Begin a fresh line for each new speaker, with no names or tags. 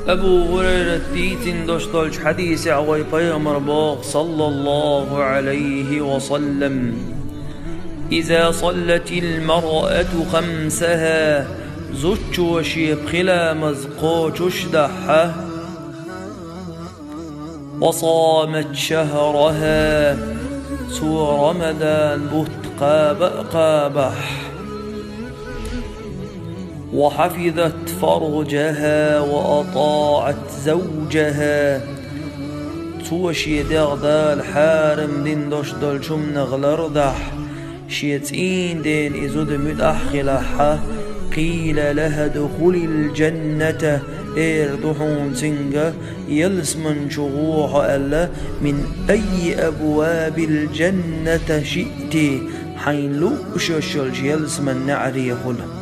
أبو هريرة تيتن دوشتولش حديث عوي بيامر باغ صلى الله عليه وسلم: إذا صلت المرأة خمسها زوج وشيب خلا مزقوش دحه وصامت شهرها سو رمضان بهت قابح وحفظت فرجها وأطاعت زوجها سو دغدال حارم دين دوش دول شم نغلردح شيتين دين إزود متأخلحة قيل لها دخل الجنة دحون سنجة يلسمن شغوح ألا من أي أبواب الجنة شئت حين لو ششل يلسمن نعري خلا